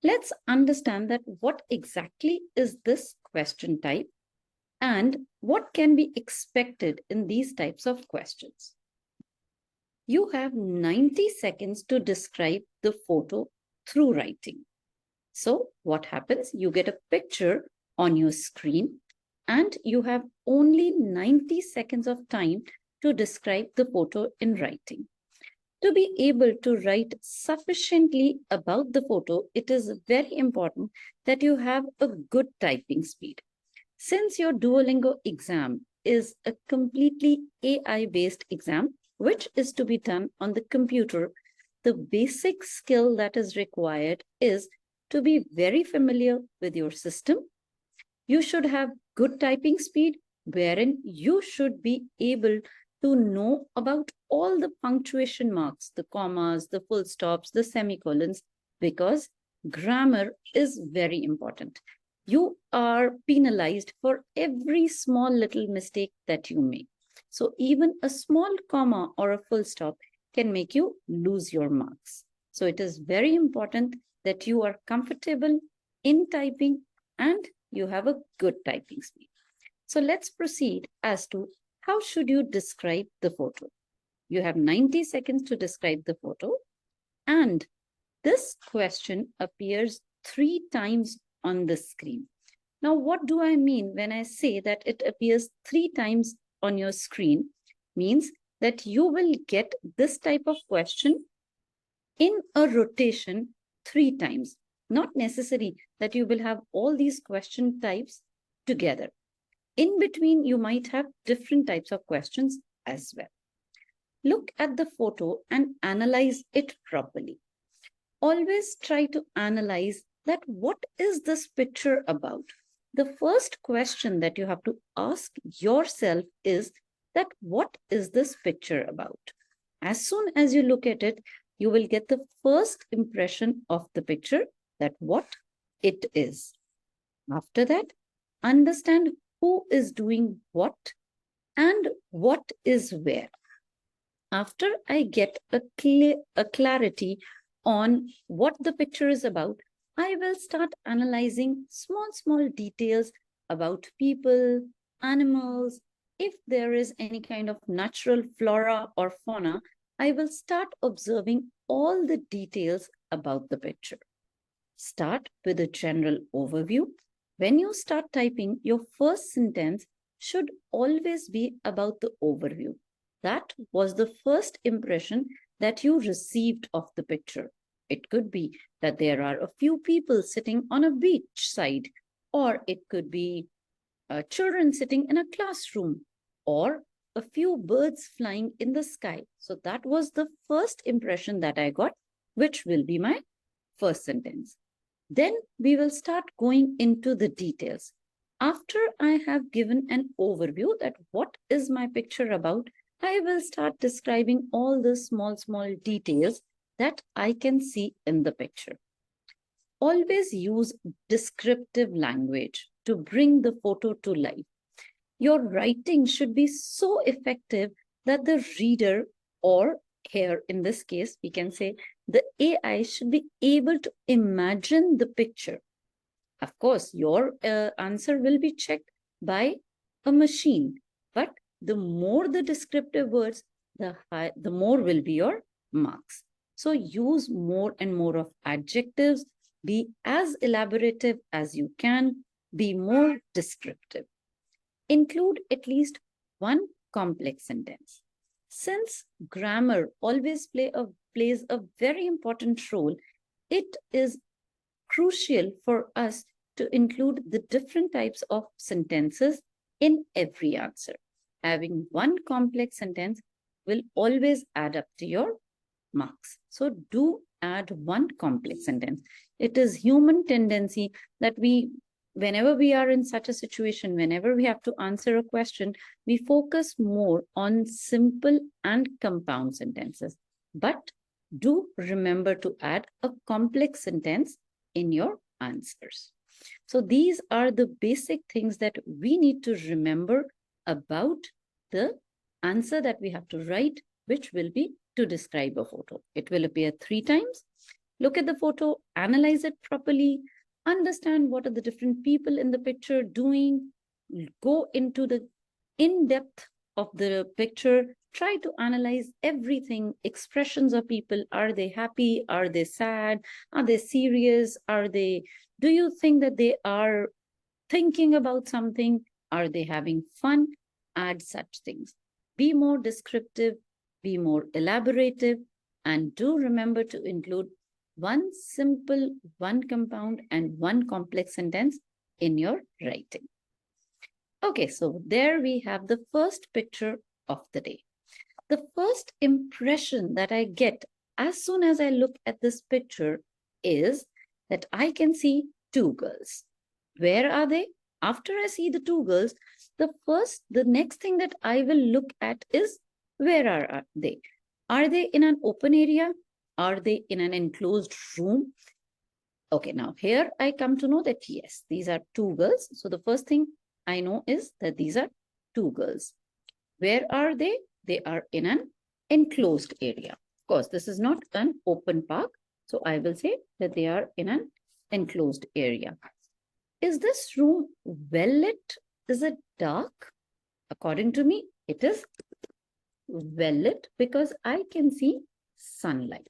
Let's understand that what exactly is this question type and what can be expected in these types of questions. You have 90 seconds to describe the photo through writing. So what happens? You get a picture on your screen and you have only 90 seconds of time to describe the photo in writing. To be able to write sufficiently about the photo, it is very important that you have a good typing speed. Since your Duolingo exam is a completely AI-based exam, which is to be done on the computer, the basic skill that is required is to be very familiar with your system. You should have good typing speed, wherein you should be able to know about all the punctuation marks, the commas, the full stops, the semicolons, because grammar is very important. You are penalized for every small little mistake that you make. So even a small comma or a full stop can make you lose your marks. So it is very important that you are comfortable in typing and you have a good typing speed. So let's proceed as to how should you describe the photo. You have 90 seconds to describe the photo, and this question appears 3 times on the screen. Now, what do I mean when I say that it appears 3 times on your screen? Means that you will get this type of question in a rotation 3 times. Not necessary that you will have all these question types together. In between, you might have different types of questions as well. Look at the photo and analyze it properly. Always try to analyze that what is this picture about? The first question that you have to ask yourself is that what is this picture about? As soon as you look at it, you will get the first impression of the picture, that what it is. After that, understand who is doing what and what is where. After I get a clarity on what the picture is about, I will start analyzing small details about people, animals. If there is any kind of natural flora or fauna, I will start observing all the details about the picture. Start with a general overview. When you start typing, your first sentence should always be about the overview. That was the first impression that you received of the picture. It could be that there are a few people sitting on a beach side, or it could be children sitting in a classroom, or a few birds flying in the sky. So that was the first impression that I got, which will be my first sentence. Then we will start going into the details. After I have given an overview that what is my picture about, I will start describing all the small details that I can see in the picture. Always use descriptive language to bring the photo to life. Your writing should be so effective that the reader, or here in this case, we can say the AI, should be able to imagine the picture. Of course, your answer will be checked by a machine, but the more the descriptive words, the more will be your marks. So use more and more of adjectives, be as elaborative as you can, be more descriptive. Include at least one complex sentence. Since grammar always plays a very important role, it is crucial for us to include the different types of sentences in every answer. Having one complex sentence will always add up to your marks. So do add one complex sentence. It is human tendency that whenever we are in such a situation, whenever we have to answer a question, we focus more on simple and compound sentences. But do remember to add a complex sentence in your answers. So these are the basic things that we need to remember about the answer that we have to write, which will be to describe a photo. It will appear 3 times. Look at the photo, analyze it properly, understand what are the different people in the picture doing, go into the in-depth of the picture, try to analyze everything, expressions of people. Are they happy? Are they sad? Are they serious? Do you think that they are thinking about something? Are they having fun? Add such things. Be more descriptive, be more elaborative, and do remember to include one simple, one compound, and one complex sentence in your writing. Okay, so there we have the first picture of the day. The first impression that I get as soon as I look at this picture is that I can see two girls. Where are they? After I see the two girls, the next thing that I will look at is where are they? Are they in an open area? Are they in an enclosed room? Okay, now here I come to know that yes, these are two girls. So the first thing I know is that these are two girls. Where are they? They are in an enclosed area. Of course, this is not an open park. So I will say that they are in an enclosed area. Is this room well lit? Is it dark? According to me, it is well lit because I can see sunlight.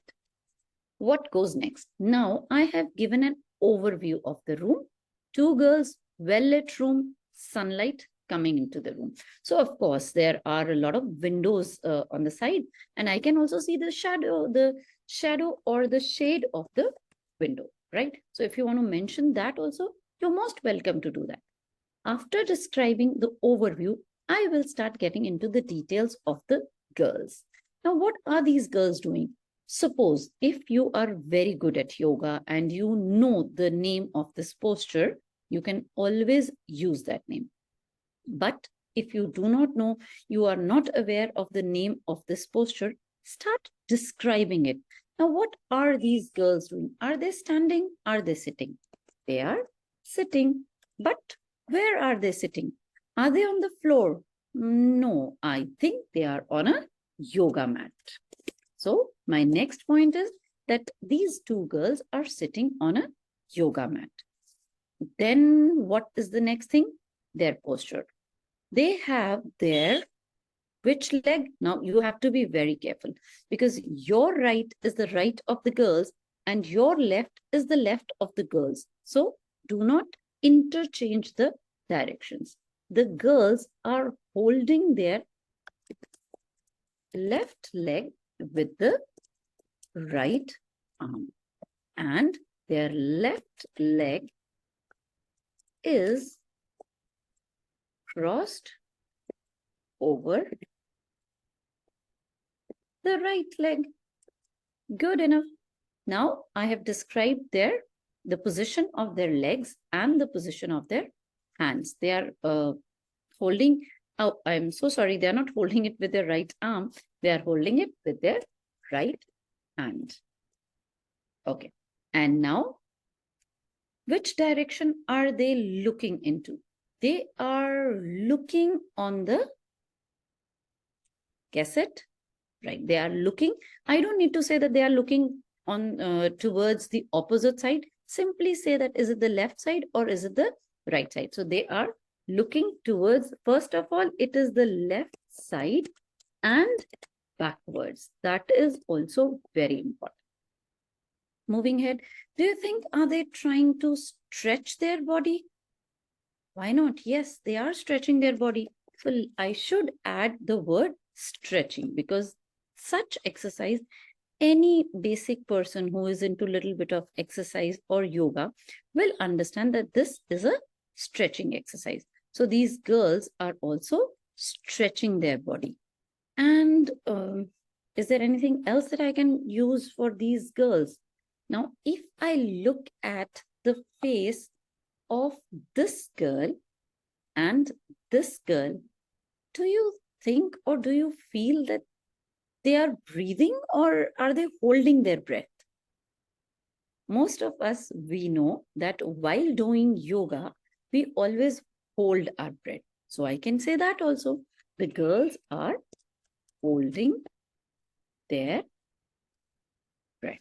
What goes next? Now I have given an overview of the room. Two girls, well lit room, sunlight coming into the room. So of course, there are a lot of windows on the side, and I can also see the shadow or the shade of the window, right? So if you want to mention that also, you're most welcome to do that. After describing the overview, I will start getting into the details of the girls. Now, what are these girls doing? Suppose if you are very good at yoga and you know the name of this posture, you can always use that name. But if you do not know, you are not aware of the name of this posture, start describing it. Now, what are these girls doing? Are they standing? Are they sitting? They are sitting. But where are they sitting? Are they on the floor? No, I think they are on a yoga mat. So my next point is that these two girls are sitting on a yoga mat. Then what is the next thing? Their posture. They have their which leg? Now you have to be very careful because your right is the right of the girls and your left is the left of the girls. So do not interchange the directions. The girls are holding their left leg with the right arm and their left leg is crossed over the right leg. Good enough. Now I have described the position of their legs and the position of their hands. They are holding, oh, I'm so sorry, they're not holding it with their right arm. They are holding it with their right hand. Okay. And now, which direction are they looking into? They are looking on the, guess it? Right. They are looking. I don't need to say that they are looking on towards the opposite side. Simply say that is it the left side or is it the right side? So they are looking towards, first of all, it is the left side and backwards. That is also very important. Moving ahead, do you think, are they trying to stretch their body? Why not? Yes, they are stretching their body. So I should add the word stretching because such exercise, any basic person who is into a little bit of exercise or yoga will understand that this is a stretching exercise. So these girls are also stretching their body. And is there anything else that I can use for these girls? Now, if I look at the face of this girl and this girl, do you think or do you feel that they are breathing or are they holding their breath? Most of us, we know that while doing yoga, we always hold our breath. So I can say that also. The girls are holding their breath.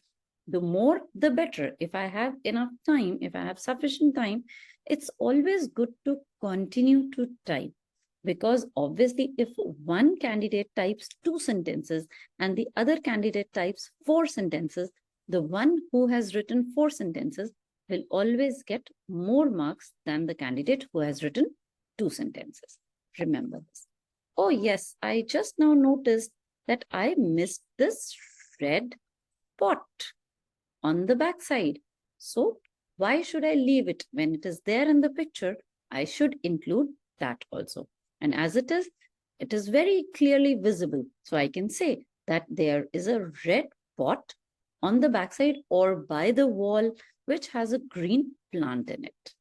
The more, the better. If I have enough time, if I have sufficient time, it's always good to continue to type. Because obviously, if one candidate types 2 sentences and the other candidate types 4 sentences, the one who has written 4 sentences will always get more marks than the candidate who has written 2 sentences. Remember this. Oh yes, I just now noticed that I missed this red pot on the back side. So why should I leave it when it is there in the picture? I should include that also. And as it is very clearly visible. So I can say that there is a red pot on the backside or by the wall, which has a green plant in it.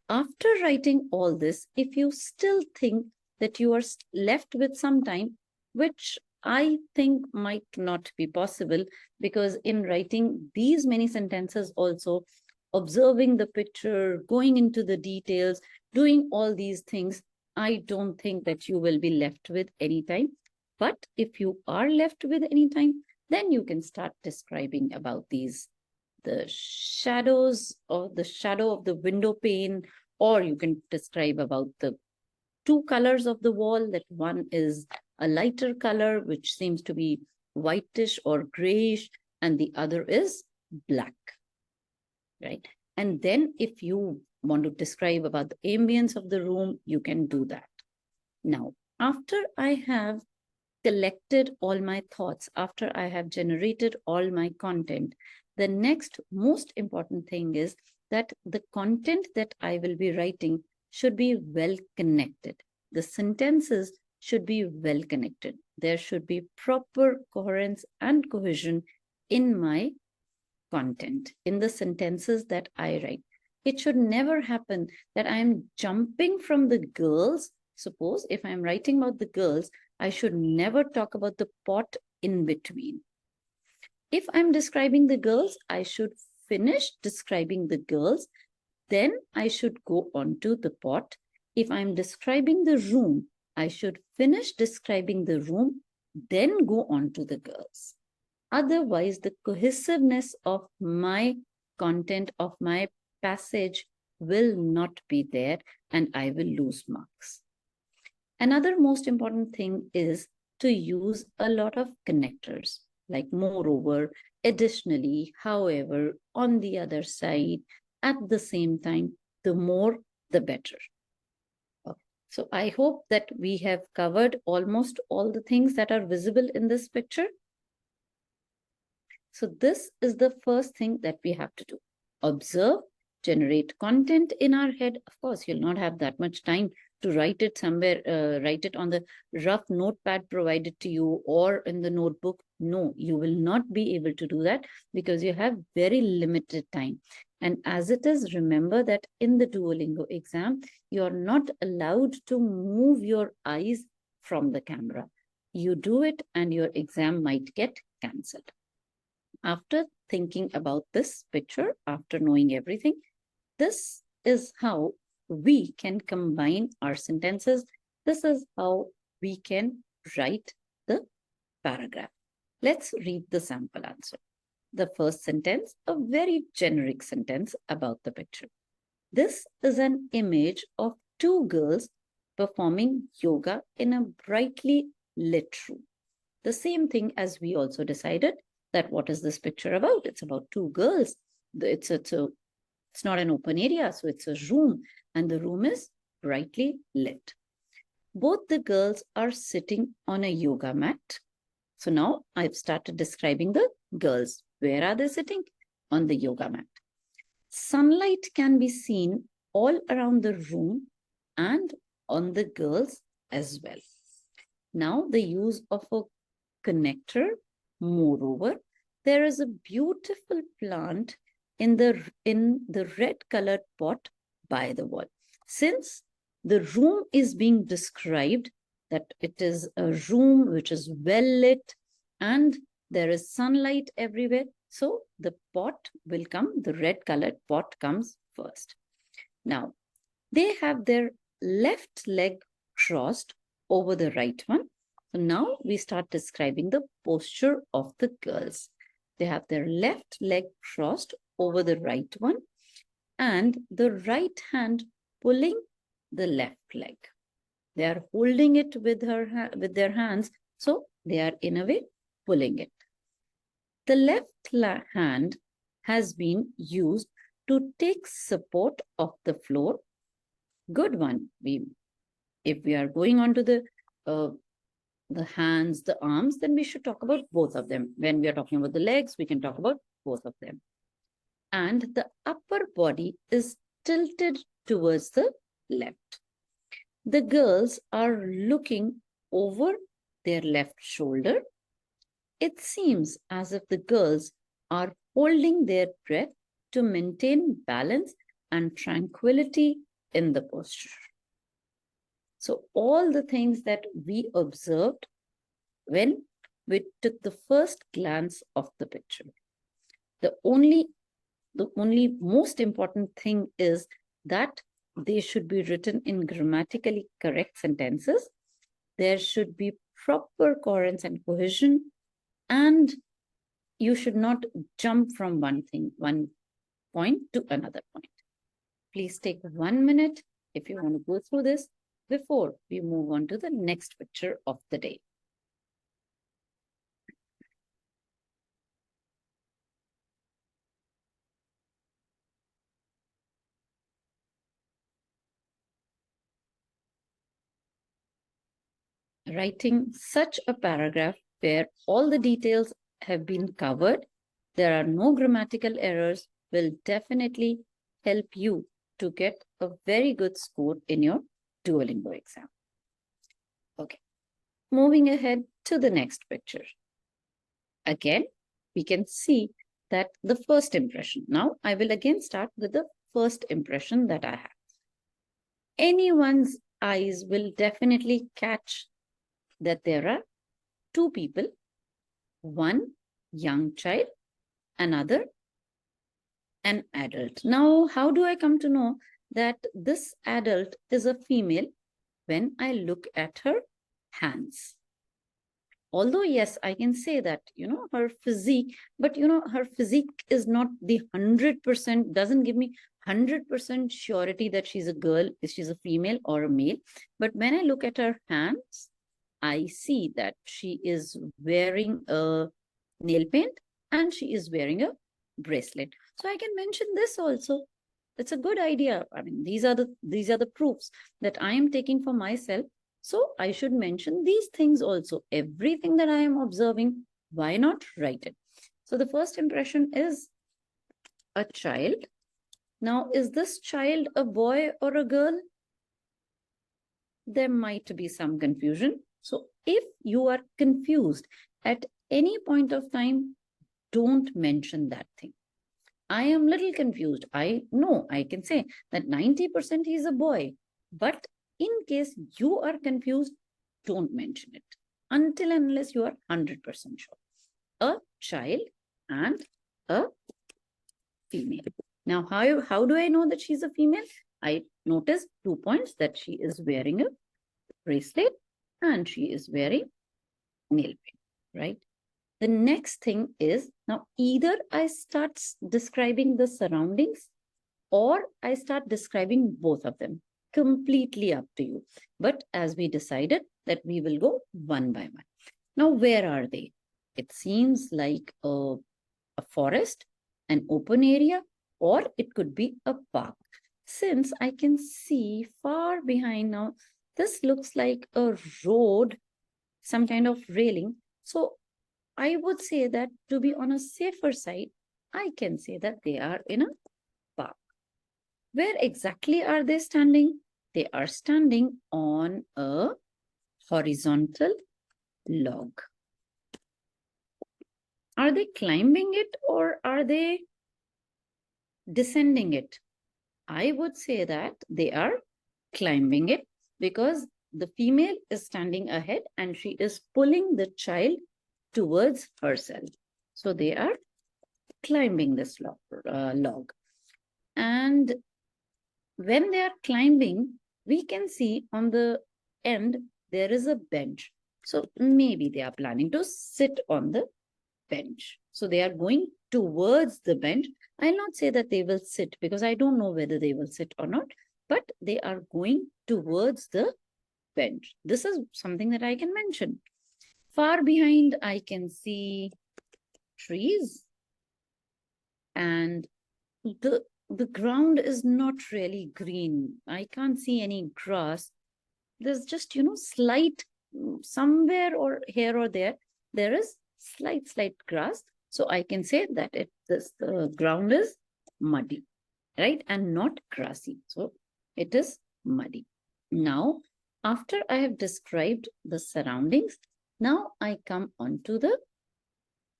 After writing all this, if you still think that you are left with some time, which I think might not be possible, because in writing these many sentences also, observing the picture, going into the details, doing all these things, I don't think that you will be left with any time. But if you are left with any time, then you can start describing about these, the shadows or the shadow of the window pane, or you can describe about the 2 colors of the wall, that one is a lighter color, which seems to be whitish or grayish, and the other is black, right? And then if you want to describe about the ambience of the room, you can do that. Now, after I have collected all my thoughts, after I have generated all my content, the next most important thing is that the content that I will be writing should be well connected. The sentences should be well connected. There should be proper coherence and cohesion in my content, in the sentences that I write. It should never happen that I am jumping from the girls. Suppose if I am writing about the girls, I should never talk about the pot in between. If I'm describing the girls, I should finish describing the girls, then I should go on to the pot. If I'm describing the room, I should finish describing the room, then go on to the girls. Otherwise, the cohesiveness of my content, of my passage will not be there, and I will lose marks. Another most important thing is to use a lot of connectors, like moreover, additionally, however, on the other side, at the same time. The more, the better. So I hope that we have covered almost all the things that are visible in this picture. So this is the first thing that we have to do. Observe, generate content in our head. Of course, you'll not have that much time to write it somewhere, write it on the rough notepad provided to you or in the notebook. No, you will not be able to do that because you have very limited time. And as it is, remember that in the Duolingo exam, you are not allowed to move your eyes from the camera. You do it and your exam might get cancelled. After thinking about this picture, after knowing everything, this is how we can combine our sentences. This is how we can write the paragraph. Let's read the sample answer. The first sentence, a very generic sentence about the picture. This is an image of 2 girls performing yoga in a brightly lit room. The same thing as we also decided that what is this picture about? It's about 2 girls. It's not an open area, so it's a room, and the room is brightly lit. Both the girls are sitting on a yoga mat. So now I've started describing the girls. Where are they sitting? On the yoga mat. Sunlight can be seen all around the room and on the girls as well. Now the use of a connector. Moreover, there is a beautiful plant in the red colored pot by the wall. Since the room is being described, that it is a room which is well lit and there is sunlight everywhere, so the pot will come, the red colored pot comes first. Now, they have their left leg crossed over the right one. So now we start describing the posture of the girls. They have their left leg crossed over the right one and the right hand pulling the left leg. They are holding it with their hands, so they are in a way pulling it. The left hand has been used to take support of the floor. Good one. If we are going on to the hands, the arms, then we should talk about both of them. When we are talking about the legs, we can talk about both of them. And the upper body is tilted towards the left. The girls are looking over their left shoulder. It seems as if the girls are holding their breath to maintain balance and tranquility in the posture. So all the things that we observed when we took the first glance of the picture. The only most important thing is that they should be written in grammatically correct sentences. There should be proper coherence and cohesion, and you should not jump from one point to another point. Please take 1 minute if you want to go through this before we move on to the next picture of the day. Writing such a paragraph where all the details have been covered, there are no grammatical errors, will definitely help you to get a very good score in your Duolingo exam. Okay, moving ahead to the next picture. Again, we can see that the first impression. Now, I will again start with the first impression that I have. Anyone's eyes will definitely catch that there are two people, one young child, another an adult. Now, how do I come to know that this adult is a female? When I look at her hands. Although, yes, I can say that, her physique, but, her physique is not the 100%, doesn't give me 100% surety that she's a girl, she's a female or a male. But when I look at her hands, I see that she is wearing a nail paint and she is wearing a bracelet. So I can mention this also. It's a good idea. I mean, these are the proofs that I am taking for myself. So I should mention these things also. Everything that I am observing, why not write it? So the first impression is a child. Now, is this child a boy or a girl? There might be some confusion. So if you are confused at any point of time, don't mention that thing. I am little confused. I know I can say that 90% he is a boy. But in case you are confused, don't mention it until and unless you are 100% sure. A child and a female. Now, how do I know that she's a female? I notice 2 points, that she is wearing a bracelet and she is wearing nail paint, right? The next thing is, now either I start describing the surroundings or I start describing both of them. Completely up to you. But as we decided that we will go one by one. Now, where are they? It seems like a forest, an open area, or it could be a park. Since I can see far behind now, this looks like a road, some kind of railing. So I would say that to be on a safer side, I can say that they are in a park. Where exactly are they standing? They are standing on a horizontal log. Are they climbing it or are they descending it? I would say that they are climbing it because the female is standing ahead and she is pulling the child towards herself. So they are climbing this log. And when they are climbing, we can see on the end, there is a bench. So maybe they are planning to sit on the bench. So they are going towards the bench. I'll not say that they will sit because I don't know whether they will sit or not, but they are going towards the bench. This is something that I can mention. Far behind, I can see trees, and the ground is not really green. I can't see any grass. There's just, slight somewhere or here or there is slight grass. So I can say that the ground is muddy, right? And not grassy. So it is muddy. Now, after I have described the surroundings, now I come on to the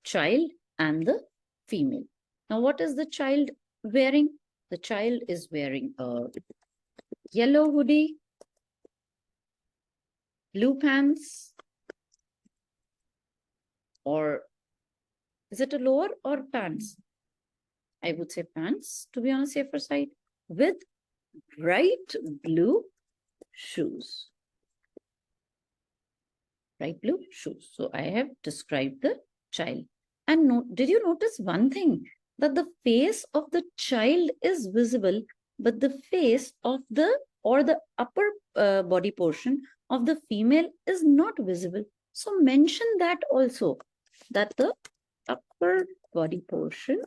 child and the female. Now, what is the child wearing? The child is wearing a yellow hoodie, blue pants, or is it a lower or pants? I would say pants to be on a safer side, with bright blue shoes. Bright blue shoes. So I have described the child. And did you notice one thing? That the face of the child is visible, but the face of the upper body portion of the female is not visible. So mention that also, that the upper body portion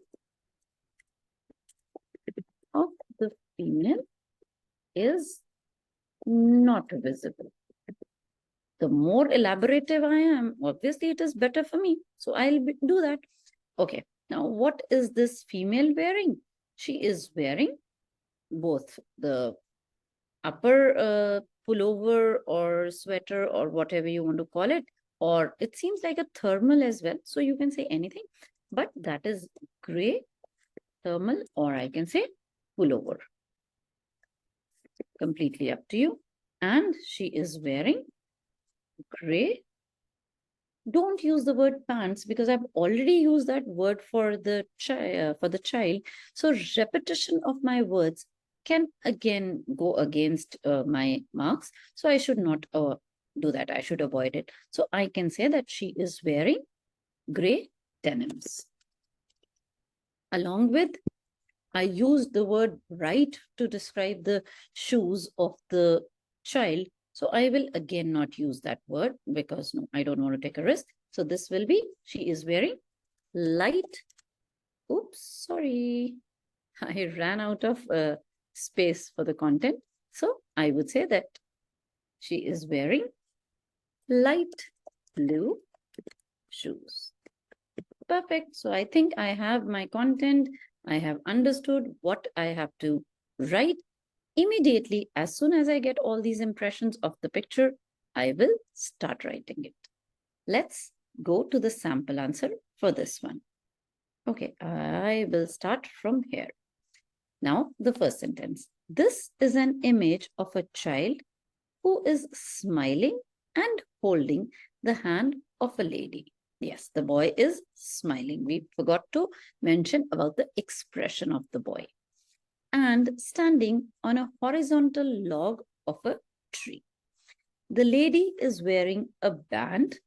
of the female is not visible. The more elaborative I am, obviously it is better for me. So I'll do that. Okay. Now, what is this female wearing? She is wearing both the upper pullover or sweater or whatever you want to call it, or it seems like a thermal as well. So you can say anything, but that is gray thermal, or I can say pullover. Completely up to you. And she is wearing gray. Don't use the word pants because I've already used that word for the child. So repetition of my words can again go against my marks. So I should not do that. I should avoid it. So I can say that she is wearing gray denims. Along with, I used the word right to describe the shoes of the child. So I will again not use that word because no, I don't want to take a risk. So this will be, she is wearing light. Oops, sorry. I ran out of space for the content. So I would say that she is wearing light blue shoes. Perfect. So I think I have my content. I have understood what I have to write. Immediately, as soon as I get all these impressions of the picture, I will start writing it. Let's go to the sample answer for this one. Okay, I will start from here. Now, the first sentence. This is an image of a child who is smiling and holding the hand of a lady. Yes, the boy is smiling. We forgot to mention about the expression of the boy. And standing on a horizontal log of a tree. The lady is wearing a band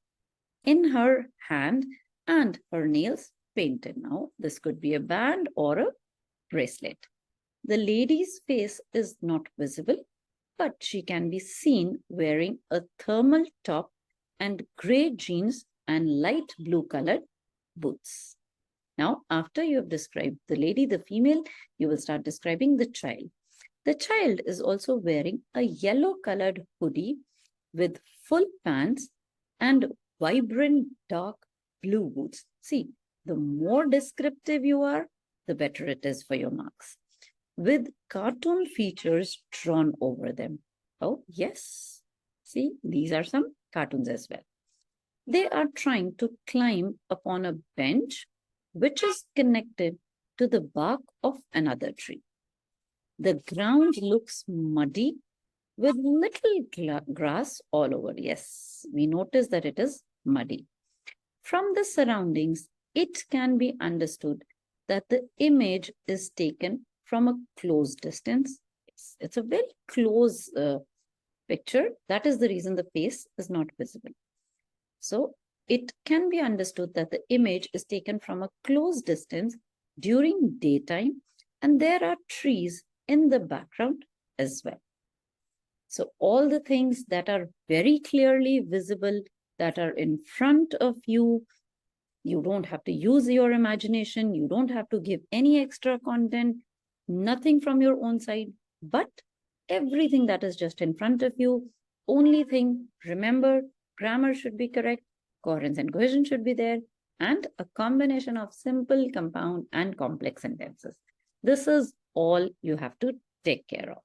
in her hand and her nails painted. Now, this could be a band or a bracelet. The lady's face is not visible, but she can be seen wearing a thermal top and gray jeans and light blue colored boots. Now, after you have described the lady, the female, you will start describing the child. The child is also wearing a yellow colored hoodie with full pants and vibrant dark blue boots. See, the more descriptive you are, the better it is for your marks. With cartoon features drawn over them. Oh, yes. See, these are some cartoons as well. They are trying to climb upon a bench which is connected to the bark of another tree. The ground looks muddy with little grass all over. Yes, we notice that it is muddy. From the surroundings, it can be understood that the image is taken from a close distance. It's a very close picture. That is the reason the face is not visible. So it can be understood that the image is taken from a close distance during daytime, and there are trees in the background as well. So all the things that are very clearly visible, that are in front of you, you don't have to use your imagination, you don't have to give any extra content, nothing from your own side, but everything that is just in front of you. Only thing, remember, grammar should be correct, coherence and cohesion should be there, and a combination of simple, compound, and complex sentences. This is all you have to take care of.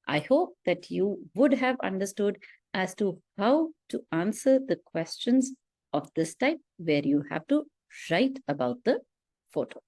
I hope that you would have understood as to how to answer the questions of this type where you have to write about the photo.